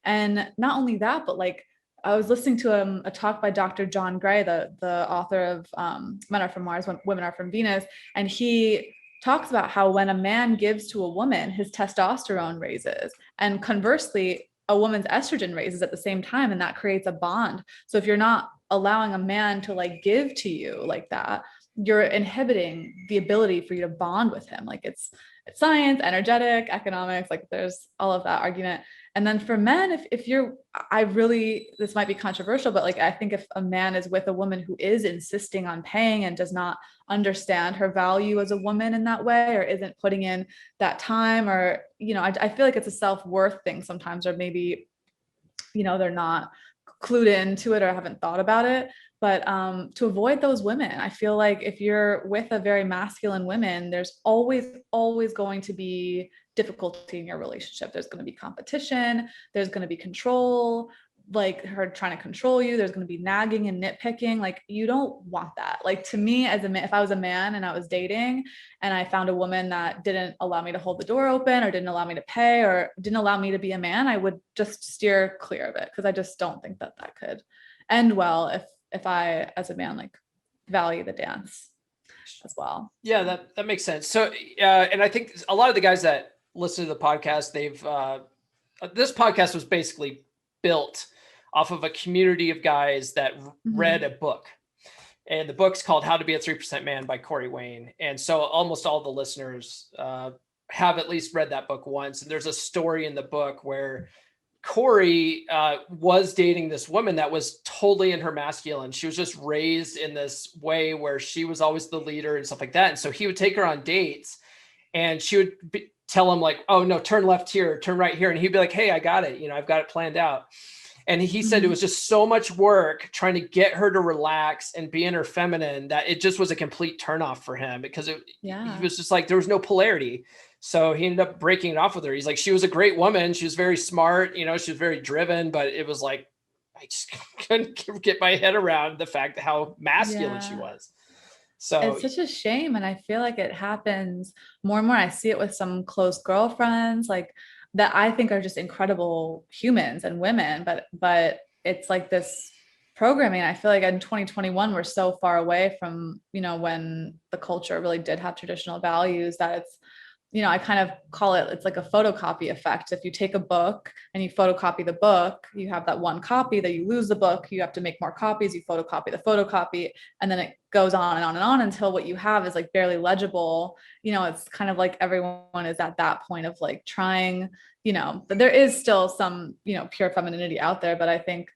And not only that, but like I was listening to a talk by Dr. John Gray, the author of Men Are From Mars, Women Are From Venus, and he talks about how when a man gives to a woman, his testosterone raises, and conversely, a woman's estrogen raises at the same time, and that creates a bond. So if you're not allowing a man to like give to you like that, you're inhibiting the ability for you to bond with him. Like it's science, energetic, economics, like there's all of that argument. And then for men, if you're, I really, this might be controversial, but like I think if a man is with a woman who is insisting on paying and does not understand her value as a woman in that way, or isn't putting in that time, or, you know, I feel like it's a self-worth thing sometimes, or maybe, you know, they're not clued into it or haven't thought about it. But to avoid those women, I feel like if you're with a very masculine woman, there's always going to be difficulty in your relationship. There's going to be competition, there's going to be control, like her trying to control you. There's going to be nagging and nitpicking. Like, you don't want that. Like, to me, as a man, if I was a man and I was dating and I found a woman that didn't allow me to hold the door open or didn't allow me to pay or didn't allow me to be a man, I would just steer clear of it, because I just don't think that that could end well if I, as a man, like, value the dance as well. Yeah, that makes sense. So, and I think a lot of the guys that listen to the podcast, this podcast was basically built off of a community of guys that read a book, and the book's called How to Be a 3% Man by Corey Wayne. And so almost all the listeners have at least read that book once. And there's a story in the book where Corey was dating this woman that was totally in her masculine. She was just raised in this way where she was always the leader and stuff like that. And so he would take her on dates, and she would tell him like, oh no, turn left here, turn right here. And he'd be like, hey, I got it. I've got it planned out. And he said it was just so much work trying to get her to relax and be in her feminine that it just was a complete turnoff for him, because he was just like, there was no polarity. So he ended up breaking it off with her. He's like, she was a great woman. She was very smart. She was very driven, but it was like, I just couldn't get my head around the fact that how masculine she was. So it's such a shame. And I feel like it happens more and more. I see it with some close girlfriends, like, that I think are just incredible humans and women, but it's like this programming. I feel like in 2021, we're so far away from, when the culture really did have traditional values, that it's, I kind of call it, it's like a photocopy effect. If you take a book and you photocopy the book, you have that one copy, that you lose the book, you have to make more copies, you photocopy the photocopy, and then it goes on and on and on until what you have is like barely legible. It's kind of like everyone is at that point of like trying, but there is still some, pure femininity out there, but I think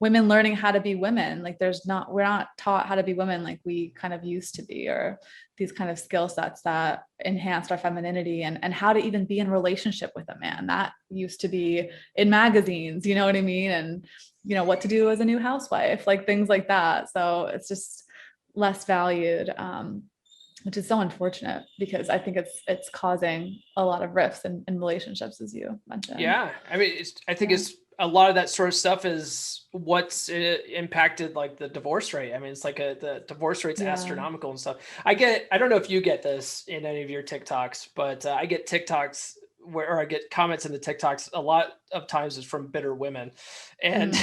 women learning how to be women, like we're not taught how to be women like we kind of used to be, or these kind of skill sets that enhanced our femininity, and how to even be in relationship with a man. That used to be in magazines, you know what I mean? And what to do as a new housewife, like things like that. So it's just less valued, which is so unfortunate, because I think it's causing a lot of rifts in relationships, as you mentioned. Yeah. I mean, I think it's a lot of that sort of stuff is what's impacted like the divorce rate. I mean, it's like the divorce rate's astronomical and stuff. I don't know if you get this in any of your TikToks, but I get TikToks or I get comments in the TikToks a lot of times is from bitter women, and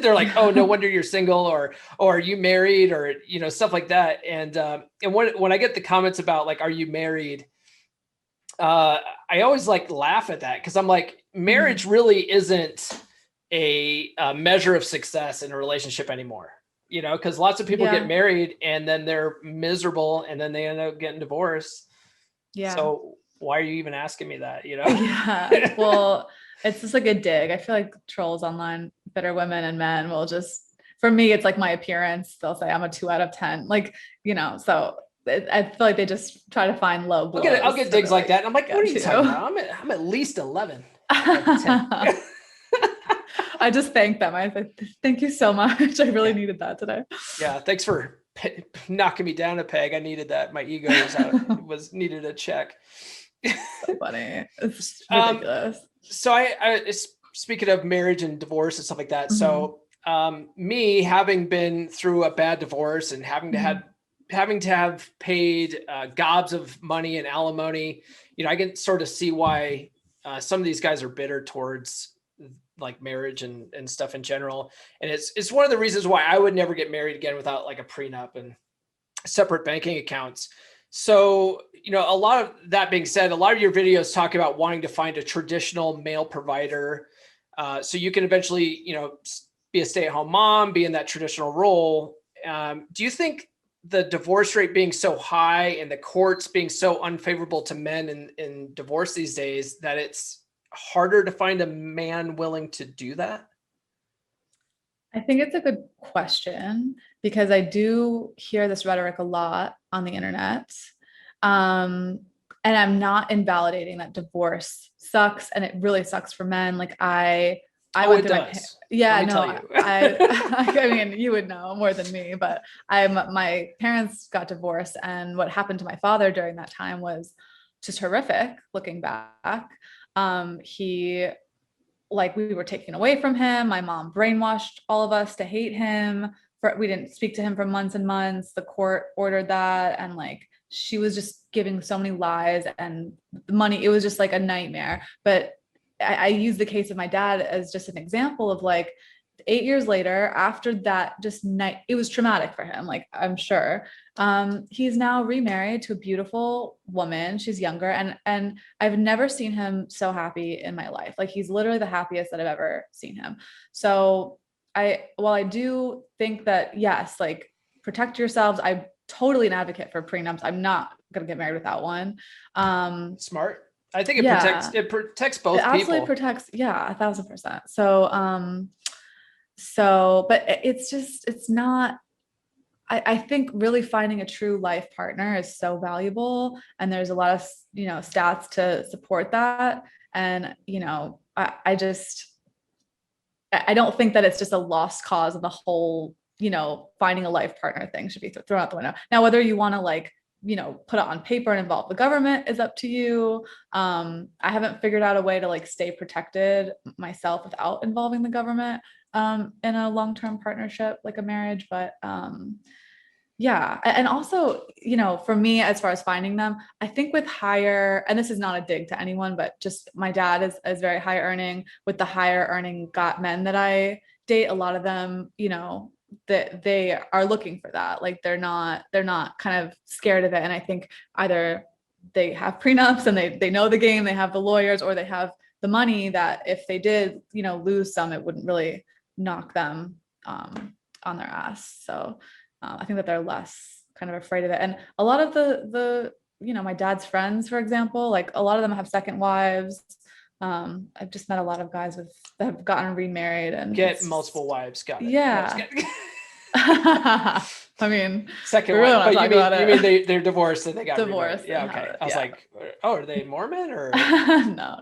they're like, oh, no wonder you're single, or are you married, or, stuff like that. And when I get the comments about like, are you married? I always like laugh at that, because I'm like, marriage really isn't a measure of success in a relationship anymore, because lots of people get married and then they're miserable and then they end up getting divorced. Yeah. So why are you even asking me that? Yeah. Well, it's just like a dig. I feel like trolls online, bitter women and men will just, for me, it's like my appearance. They'll say I'm a 2 out of 10. Like, so I feel like they just try to find low blows. I'll get digs like that. And I'm like, what are you talking about? I'm at least 11 out of 10. I just thank them. I said, thank you so much. I really needed that today. Yeah. Thanks for knocking me down a peg. I needed that. My ego needed a check. So funny. It's ridiculous. So I speaking of marriage and divorce and stuff like that. So me having been through a bad divorce and having to have paid gobs of money and alimony, I can sort of see why some of these guys are bitter towards like marriage and stuff in general. And it's one of the reasons why I would never get married again without like a prenup and separate banking accounts. So, a lot of that being said, a lot of your videos talk about wanting to find a traditional male provider. So you can eventually, be a stay-at-home mom, be in that traditional role. Do you think the divorce rate being so high and the courts being so unfavorable to men in divorce these days that it's harder to find a man willing to do that? I think it's a good question, because I do hear this rhetoric a lot on the internet. And I'm not invalidating that divorce sucks, and it really sucks for men. Like I went through I mean, you would know more than me, but my parents got divorced, and what happened to my father during that time was just horrific looking back. He like we were taken away from him. My mom brainwashed all of us to hate him. We didn't speak to him for months and months. The court ordered that, and like she was just giving so many lies and the money. It was just like a nightmare. But I use the case of my dad as just an example of like 8 years later, after that, just night, it was traumatic for him. Like I'm sure, he's now remarried to a beautiful woman. She's younger, and I've never seen him so happy in my life. Like he's literally the happiest that I've ever seen him. So while I do think that yes, like protect yourselves. I'm totally an advocate for prenups. I'm not gonna get married without one. Smart. I think it protects both it absolutely people. protects, yeah, 1,000%. But it's not, I think really finding a true life partner is so valuable. And there's a lot of, stats to support that. And, I don't think that it's just a lost cause of the whole, finding a life partner thing should be thrown out the window. Now, whether you want to like, put it on paper and involve the government is up to you. I haven't figured out a way to like stay protected myself without involving the government in a long-term partnership like a marriage. But yeah. And also, for me, as far as finding them, I think with higher, and this is not a dig to anyone, but just my dad is very high earning. With the higher earning men that I date, a lot of them, that they are looking for that. Like they're not kind of scared of it. And I think either they have prenups and they know the game, they have the lawyers, or they have the money that if they did, lose some, it wouldn't really knock them on their ass. So I think that they're less kind of afraid of it. And a lot of the my dad's friends, for example, like a lot of them have second wives. I've just met a lot of guys that have gotten remarried and get multiple wives. Got it. Yeah. I mean, second really wife, but you mean they're divorced and they got divorced. remarried. Yeah, okay. I was like, oh, are they Mormon or? No.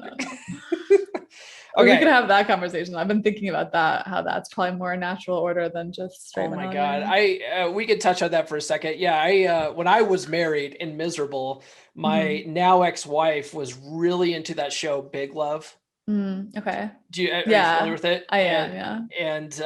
Okay. We could have that conversation. I've been thinking about that, how that's probably more a natural order than just straight. Oh my God. We could touch on that for a second. Yeah. When I was married and miserable, my now ex-wife was really into that show, Big Love. Okay. Are you familiar with it? I am. Yeah. And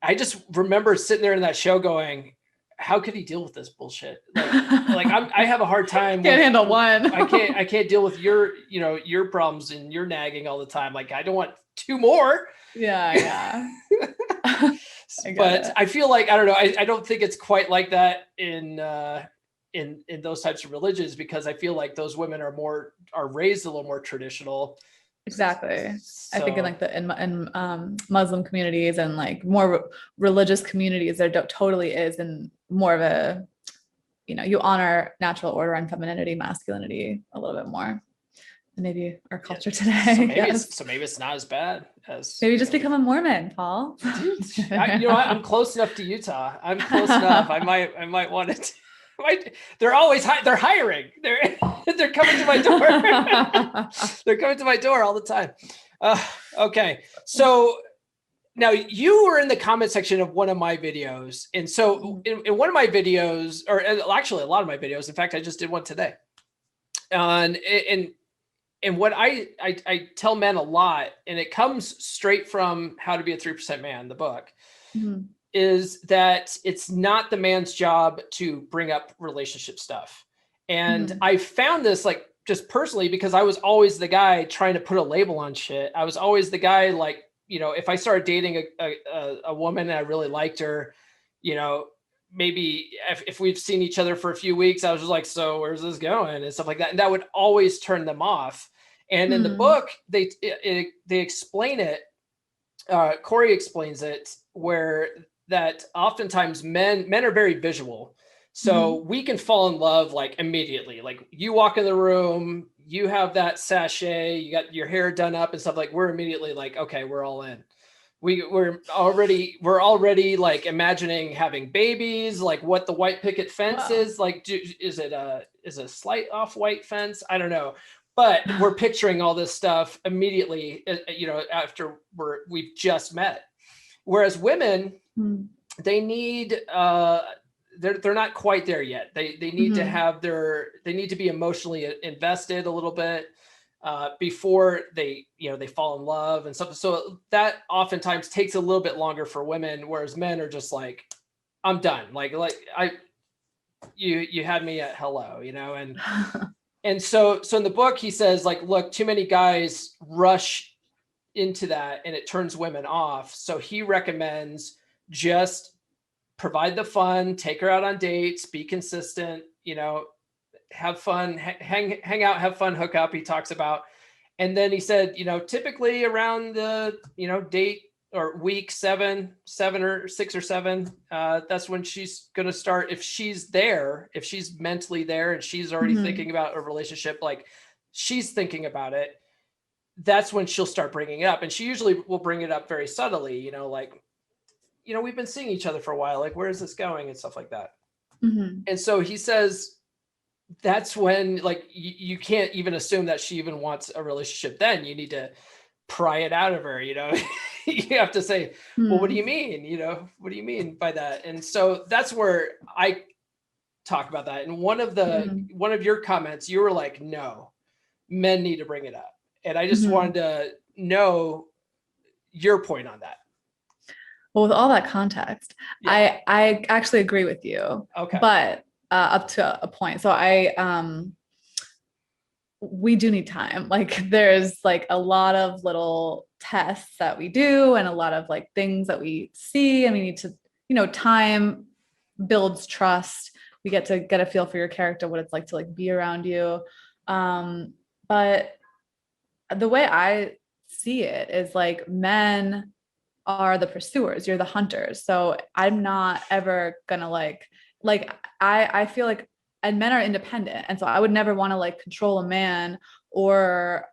I just remember sitting there in that show going, how could he deal with this bullshit? Like I have a hard time. Can't handle one. I can't deal with your problems and your nagging all the time. Like I don't want two more. Yeah. I feel like, I don't know. I don't think it's quite like that in those types of religions, because I feel like those women are raised a little more traditional. Exactly. So, I think in like in Muslim communities and like more religious communities, there totally is, and more of a, you honor natural order and femininity, masculinity a little bit more than maybe our culture today. So maybe it's not as bad as maybe just become a Mormon, Paul. I'm close enough to Utah. I'm close enough. I might want it. They're always they're hiring. They're coming to my door. They're coming to my door all the time. Okay. So now you were in the comment section of one of my videos. And so in one of my videos, or actually a lot of my videos, in fact, I just did one today. And what I tell men a lot, and it comes straight from How to Be a 3% Man, the book, is that it's not the man's job to bring up relationship stuff. And I found this like just personally, because I was always the guy trying to put a label on shit. I was always the guy, like, if I started dating a woman and I really liked her, maybe if we've seen each other for a few weeks, I was just like, so where's this going and stuff like that. And that would always turn them off. And in the book, they explain it. Corey explains it, where that oftentimes men are very visual. So we can fall in love like immediately. Like you walk in the room, you have that sachet, you got your hair done up and stuff, like we're immediately like, okay, we're all in. We're already like imagining having babies, like what the white picket fence is like. Is it a slight off white fence? I don't know. But we're picturing all this stuff immediately, after we've just met. Whereas women, they need, they're not quite there yet. They need to have they need to be emotionally invested a little bit. before they, they fall in love and stuff. So that oftentimes takes a little bit longer for women, whereas men are just like, I'm done. You had me at hello, and so in the book, he says like, look, too many guys rush into that and it turns women off. So he recommends just provide the fun, take her out on dates, be consistent, have fun, hang out, have fun, hook up. He talks about, and then he said, typically around the, date or week seven or 6 or 7, that's when she's going to start. If she's mentally there and she's already thinking about a relationship, like she's thinking about it, that's when she'll start bringing it up. And she usually will bring it up very subtly, we've been seeing each other for a while, like, where is this going and stuff like that. And so he says, that's when like you can't even assume that she even wants a relationship. Then you need to pry it out of her, you have to say, well, what do you mean? What do you mean by that? And so that's where I talk about that. And one of your comments, you were like, no, men need to bring it up. And I just wanted to know your point on that. Well, with all that context, yeah. I actually agree with you. Okay. But up to a point. So we do need time. Like there's like a lot of little tests that we do and a lot of like things that we see, and we need to, time builds trust. We get to get a feel for your character, what it's like to like be around you. But the way I see it is like men are the pursuers, you're the hunters. So I'm not ever gonna like I feel like, and men are independent. And so I would never want to like control a man or,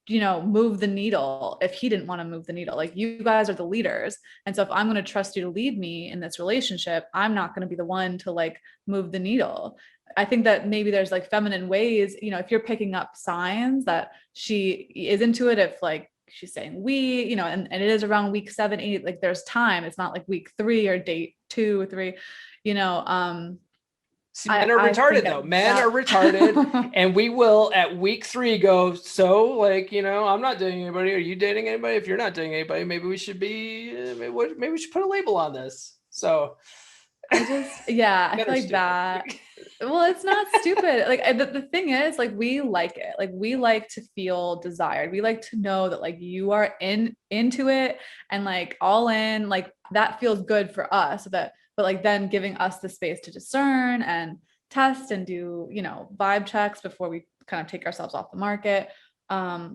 move the needle if he didn't want to move the needle. Like you guys are the leaders. And so if I'm going to trust you to lead me in this relationship, I'm not going to be the one to like move the needle. I think that maybe there's like feminine ways, if you're picking up signs that she is into it, if like she's saying we, and it is around week 7, 8, like there's time. It's not like week 3 or date 2 or 3, See, men are retarded though. Men are retarded, and we will at week 3 go, so like, I'm not dating anybody. Are you dating anybody? If you're not dating anybody, maybe we should be, maybe we should put a label on this. So I feel like that. Well, it's not stupid. Like the thing is, like, we like it. Like we like to feel desired. We like to know that like you are into it and like all in, like that feels good for us. But like then giving us the space to discern and test and do, vibe checks before we kind of take ourselves off the market.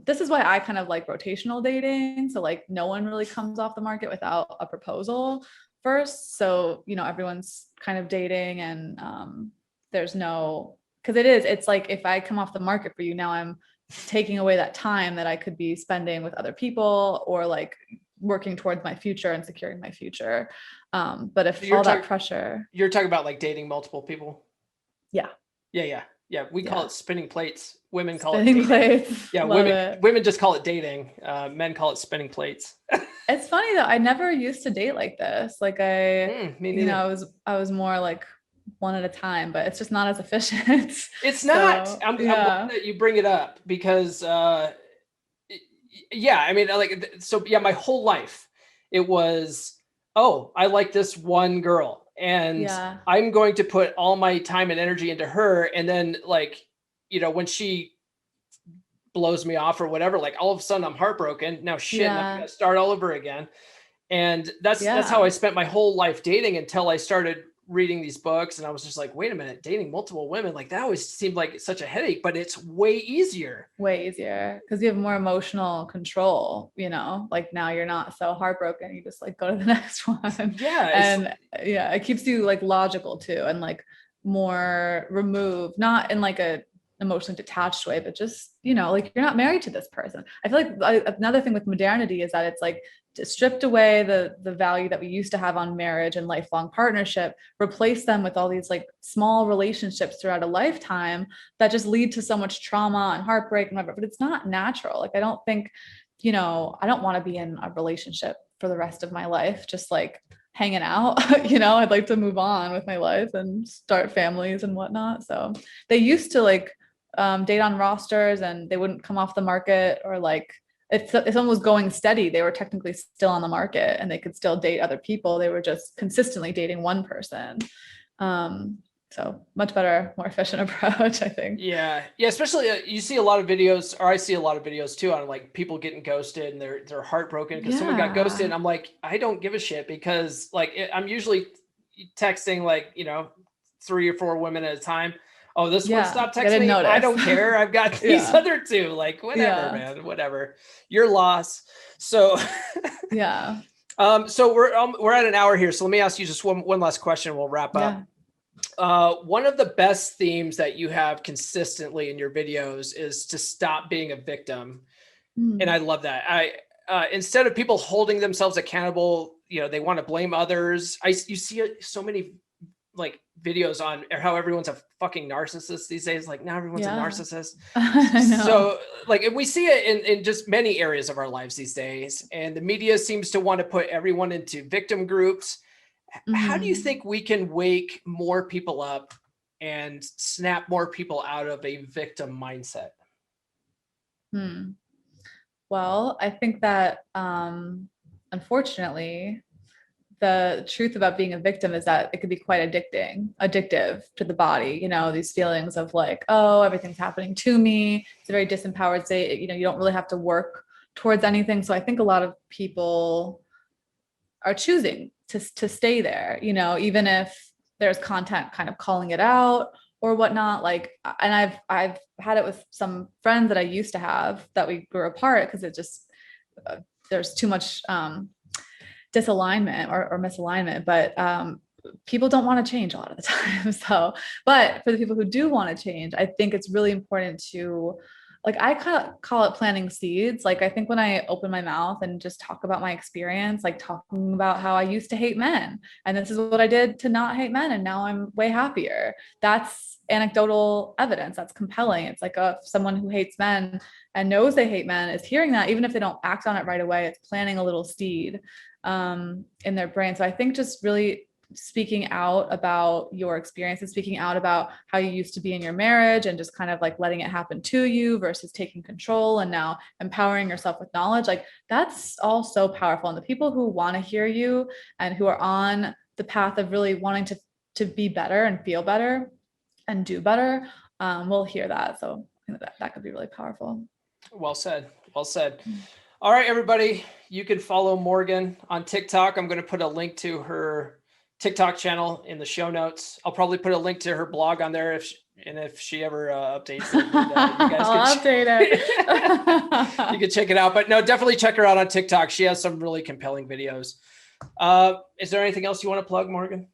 This is why I kind of like rotational dating. So like no one really comes off the market without a proposal first. So, everyone's kind of dating and there's no, because it's like if I come off the market for you, now I'm taking away that time that I could be spending with other people or like working towards my future and securing my future. But if all that pressure. You're talking about like dating multiple people? Yeah. Yeah. We call it spinning plates. Women call spinning it dating. Plates. Yeah, women just call it dating. Men call it spinning plates. It's funny though. I never used to date like this. Like I was more like one at a time, but it's just not as efficient. It's not. So, I'm glad that you bring it up because my whole life it was, I like this one girl and I'm going to put all my time and energy into her. And then like, when she blows me off or whatever, like all of a sudden I'm heartbroken. Now I'm going to start all over again. And that's how I spent my whole life dating until I started reading these books. And I was just like, wait a minute, dating multiple women, like that always seemed like such a headache, but it's way easier because you have more emotional control, like now you're not so heartbroken. You just like go to the next one. It keeps you like logical too. And like more removed, not in like a emotionally detached way, but just, like you're not married to this person. I feel like another thing with modernity is that it's like stripped away the value that we used to have on marriage and lifelong partnership, replace them with all these like small relationships throughout a lifetime that just lead to so much trauma and heartbreak and whatever, but it's not natural. Like, I don't think, I don't want to be in a relationship for the rest of my life, just like hanging out, I'd like to move on with my life and start families and whatnot. So they used to like date on rosters and they wouldn't come off the market, or like if someone was going steady, they were technically still on the market and they could still date other people. They were just consistently dating one person. So much better, more efficient approach, I think. Yeah. Especially you see a lot of videos, or I see a lot of videos too, on like people getting ghosted and they're heartbroken because someone got ghosted. And I'm like, I don't give a shit, because like I'm usually texting like, 3 or 4 women at a time. Oh, this one stopped texting me. I don't care. I've got these other 2. Like, whatever, man, whatever. Your loss. So yeah. So we're at an hour here. So let me ask you just one last question. We'll wrap up. One of the best themes that you have consistently in your videos is to stop being a victim. And I love that. Instead of people holding themselves accountable, they want to blame others. You see so many like videos on how everyone's a fucking narcissist these days. Like now everyone's a narcissist. So like, and we see it in just many areas of our lives these days. And the media seems to want to put everyone into victim groups. How do you think we can wake more people up and snap more people out of a victim mindset? Well, I think that unfortunately, the truth about being a victim is that it could be quite addictive to the body. These feelings of like, oh, everything's happening to me. It's a very disempowered state. You don't really have to work towards anything. So I think a lot of people are choosing to stay there, even if there's content kind of calling it out or whatnot. Like, and I've had it with some friends that I used to have that we grew apart because it just, there's too much disalignment or misalignment, but people don't want to change a lot of the time. So, but for the people who do want to change, I think it's really important to, like, I kind of call it planting seeds. Like, I think when I open my mouth and just talk about my experience, like talking about how I used to hate men, and this is what I did to not hate men, and now I'm way happier. That's anecdotal evidence. That's compelling. It's like someone who hates men and knows they hate men is hearing that, even if they don't act on it right away, it's planting a little seed in their brain. So I think just really speaking out about your experiences, speaking out about how you used to be in your marriage and just kind of like letting it happen to you versus taking control and now empowering yourself with knowledge, like that's all so powerful. And the people who want to hear you and who are on the path of really wanting to be better and feel better and do better will hear that. So I think that could be really powerful. Well said. Well said. All right, everybody, you can follow Morgan on TikTok. I'm going to put a link to her TikTok channel in the show notes. I'll probably put a link to her blog on there if she ever updates it. And, you guys I'll update it. You can check it out. But no, definitely check her out on TikTok. She has some really compelling videos. Is there anything else you want to plug, Morgan?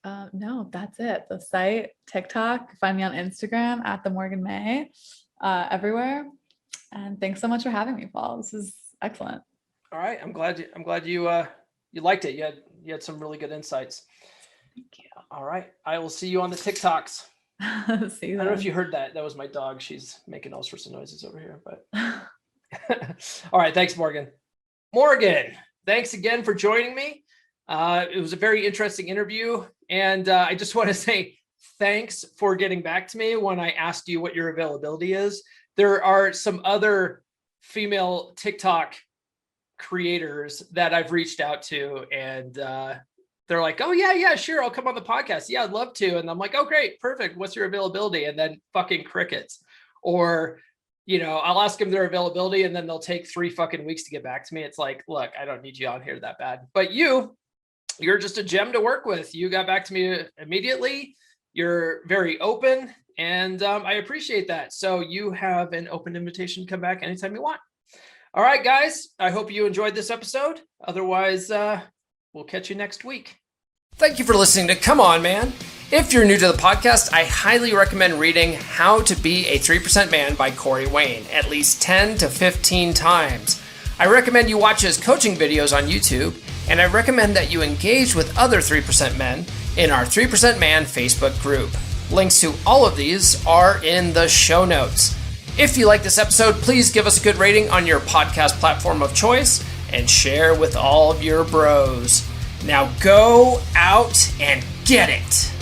No, that's it. The site, TikTok, find me on Instagram at the Morgan May, everywhere. And thanks so much for having me, Paul. This is excellent. All right. I'm glad you liked it. You had some really good insights. Thank you. All right. I will see you on the TikToks. See you. I don't know if you heard that. That was my dog. She's making all sorts of noises over here, but all right. Thanks, Morgan. Morgan, thanks again for joining me. It was a very interesting interview. And I just want to say thanks for getting back to me when I asked you what your availability is. There are some other female TikTok creators that I've reached out to, and they're like, oh yeah, sure, I'll come on the podcast. Yeah, I'd love to. And I'm like, oh great, perfect. What's your availability? And then fucking crickets. Or, I'll ask them their availability and then they'll take 3 fucking weeks to get back to me. It's like, look, I don't need you on here that bad. But you're just a gem to work with. You got back to me immediately. You're very open, and I appreciate that. So you have an open invitation to come back anytime you want. All right, guys, I hope you enjoyed this episode. Otherwise, we'll catch you next week. Thank you for listening to Come On, Man. If you're new to the podcast, I highly recommend reading How to Be a 3% Man by Corey Wayne at least 10 to 15 times. I recommend you watch his coaching videos on YouTube, and I recommend that you engage with other 3% men in our 3% Man Facebook group. Links to all of these are in the show notes. If you like this episode, please give us a good rating on your podcast platform of choice and share with all of your bros. Now go out and get it.